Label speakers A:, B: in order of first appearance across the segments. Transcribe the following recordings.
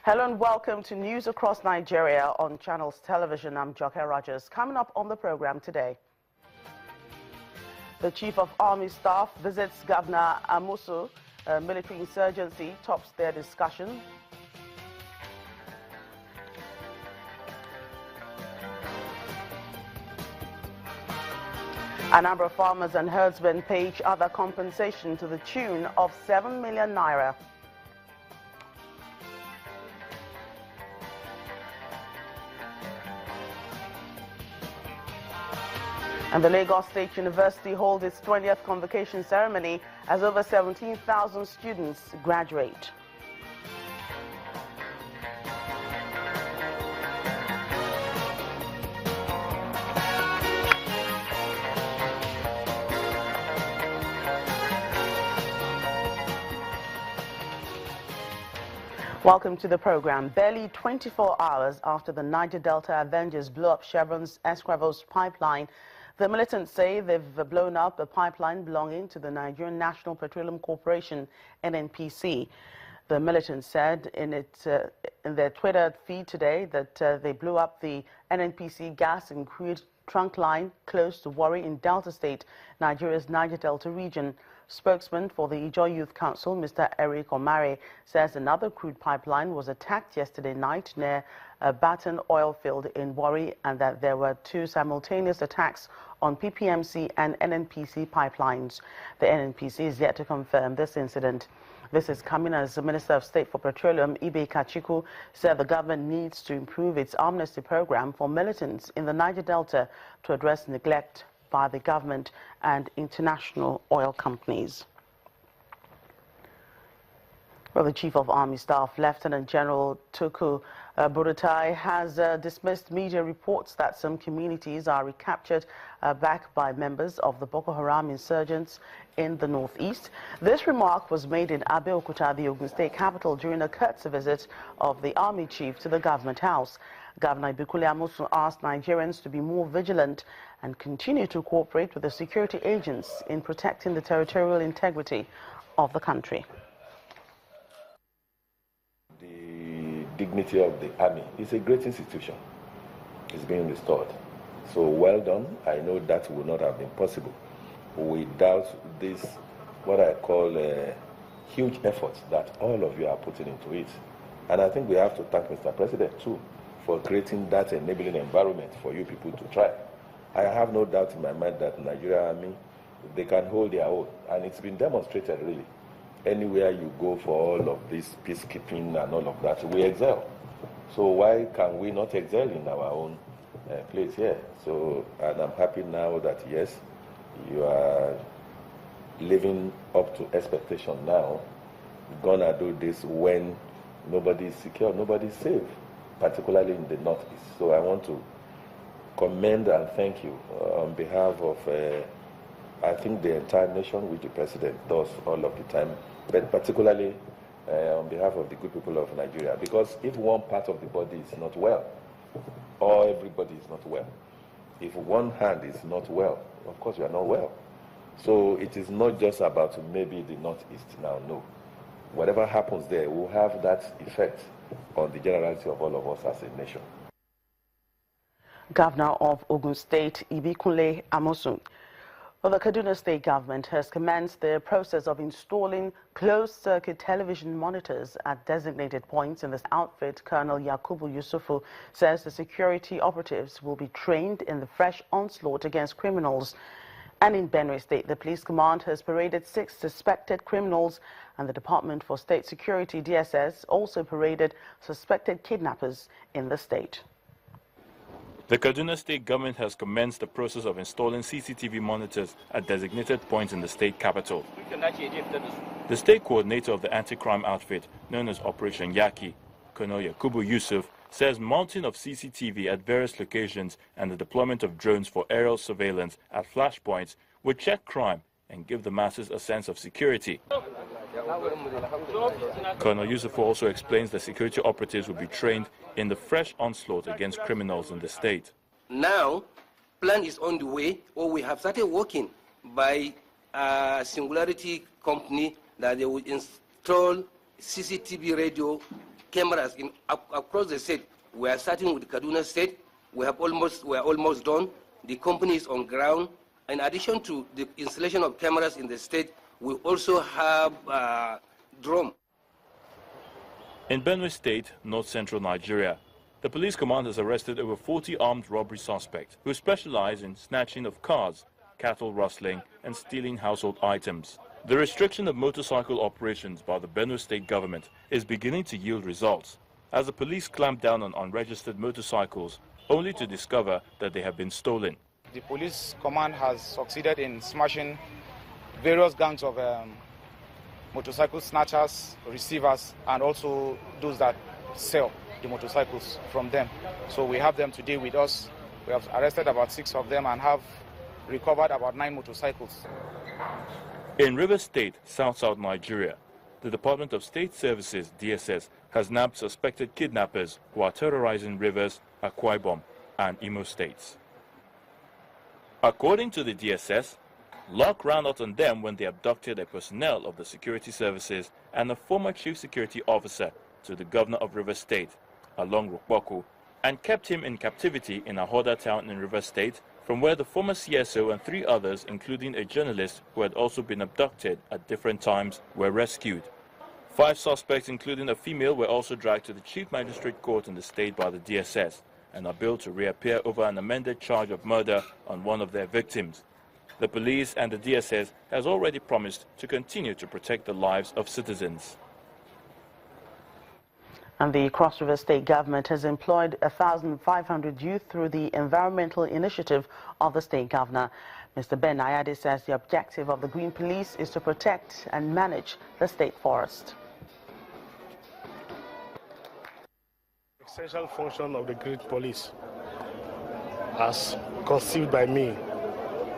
A: Hello and welcome to News Across Nigeria on Channels Television. I'm Joke Rogers. Coming up on the program today, the Chief of Army Staff visits Governor Amusu. Military insurgency tops their discussion. A number of farmers and herdsmen pay each other compensation to the tune of 7 million naira. And the Kano State University holds its 20th convocation ceremony as over 17,000 students graduate. Welcome to the program. Barely 24 hours after the Niger Delta Avengers blew up Chevron's Escravos pipeline, the militants say they've blown up a pipeline belonging to the Nigerian National Petroleum Corporation, NNPC. The militants said in their Twitter feed today that they blew up the NNPC gas and crude trunk line close to Warri in Delta State, Nigeria's Niger Delta region. Spokesman for the Ijaw Youth Council, Mr. Eric Omare, says another crude pipeline was attacked yesterday night near a Baton oil field in Warri, and that there were two simultaneous attacks on PPMC and NNPC pipelines. The NNPC is yet to confirm this incident. This is coming as the Minister of State for Petroleum, Ibe Kachiku, said the government needs to improve its amnesty program for militants in the Niger Delta to address neglect by the government and international oil companies. Well, the Chief of Army Staff, Lieutenant General Tuku Buratai, has dismissed media reports that some communities are recaptured back by members of the Boko Haram insurgents in the northeast. This remark was made in Abeokuta, the Ogun State capital, during a courtesy visit of the Army Chief to the Government House. Governor Ibikule Amusu asked Nigerians to be more vigilant and continue to cooperate with the security agents in protecting the territorial integrity of the country.
B: The dignity of the army is a great institution. It's being restored. So well done. I know that would not have been possible without this, what I call huge efforts that all of you are putting into it. And I think we have to thank Mr. President too for creating that enabling environment for you people to try. I have no doubt in my mind that Nigeria Army, they can hold their own, and it's been demonstrated really. Anywhere you go for all of this peacekeeping and all of that, we excel. So why can we not excel in our own place here? So, and I'm happy now that yes, you are living up to expectation now. You're gonna do this when nobody is secure, nobody is safe, particularly in the northeast. So I want to commend and thank you on behalf of, I think, the entire nation, which the president does all of the time, but particularly on behalf of the good people of Nigeria. Because if one part of the body is not well, or everybody is not well, if one hand is not well, of course you are not well. So it is not just about maybe the northeast now, no. Whatever happens there will have that effect on the generality of all of us as a nation.
A: Governor of Ogun State, Ibikule Amusu. Well, the Kano State government has commenced the process of installing closed-circuit television monitors at designated points in this outfit. Colonel Yakubu Yusufu says the security operatives will be trained in the fresh onslaught against criminals. And in Benue State, the police command has paraded 6 suspected criminals, and the Department for State Security, DSS, also paraded suspected kidnappers in the state.
C: The Kaduna State government has commenced the process of installing CCTV monitors at designated points in the state capital. The state coordinator of the anti-crime outfit, known as Operation Yaki, Colonel Yakubu Yusuf, says mounting of CCTV at various locations and the deployment of drones for aerial surveillance at flashpoints would check crime and give the masses a sense of security. Colonel Yusuf also explains that security operatives will be trained in the fresh onslaught against criminals in the state.
D: Now, plan is on the way, or we have started working by a Singularity company that they will install CCTV radio cameras across the state. We are starting with Kano State. We are almost done. The company is on ground. In addition to the installation of cameras in the state, we also have drone.
C: In Benue State, north-central Nigeria, the police command has arrested over 40 armed robbery suspects who specialize in snatching of cars, cattle rustling, and stealing household items. The restriction of motorcycle operations by the Benue State government is beginning to yield results, as the police clamp down on unregistered motorcycles, only to discover that they have been stolen.
E: The police command has succeeded in smashing various gangs of motorcycle snatchers, receivers, and also those that sell the motorcycles from them. So we have them today with us. We have arrested about 6 of them and have recovered about 9 motorcycles.
C: In Rivers State, South Nigeria, the Department of State Services, DSS, has nabbed suspected kidnappers who are terrorizing Rivers, Akwa Ibom, and Imo states. According to the DSS, luck ran out on them when they abducted a personnel of the security services and a former chief security officer to the governor of Rivers State, along Rukboku, and kept him in captivity in Ahoda town in Rivers State, from where the former CSO and 3 others, including a journalist who had also been abducted at different times, were rescued. 5 suspects, including a female, were also dragged to the Chief Magistrate Court in the state by the DSS and are billed to reappear over an amended charge of murder on one of their victims. The police and the DSS has already promised to continue to protect the lives of citizens.
A: And the Cross River State government has employed 1,500 youth through the environmental initiative of the state governor. Mr. Ben Ayade says the objective of the Green Police is to protect and manage the state forest.
F: Essential function of the Green Police, as conceived by me,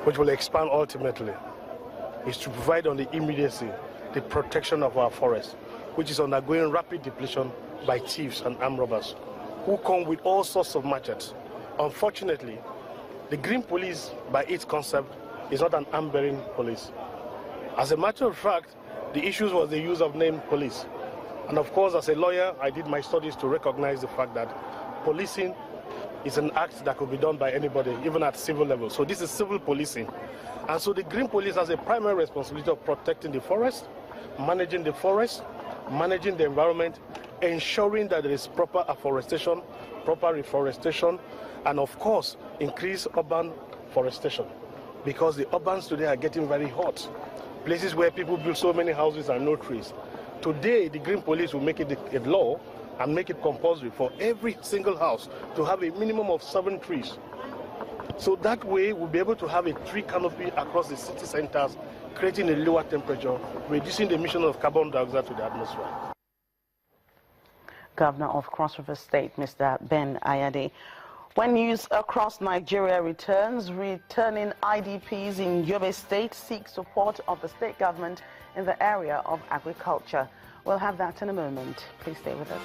F: which will expand ultimately, is to provide on the immediacy the protection of our forest, which is undergoing rapid depletion by thieves and armed robbers who come with all sorts of machetes. Unfortunately, the Green Police, by its concept, is not an arm-bearing police. As a matter of fact, the issue was the use of named police. And of course, as a lawyer, I did my studies to recognize the fact that policing is an act that could be done by anybody, even at civil level. So this is civil policing. And so the Green Police has a primary responsibility of protecting the forest, managing the environment, ensuring that there is proper afforestation, proper reforestation, and of course, increase urban forestation. Because the urbans today are getting very hot. Places where people build so many houses and no trees. Today, the Green Police will make it a law and make it compulsory for every single house to have a minimum of 7 trees. So that way, we'll be able to have a tree canopy across the city centers, creating a lower temperature, reducing the emission of carbon dioxide to the atmosphere.
A: Governor of Cross River State, Mr. Ben Ayade. When news across Nigeria returns, returning IDPs in Yobe State seek support of the state government in the area of agriculture. We'll have that in a moment. Please stay with us.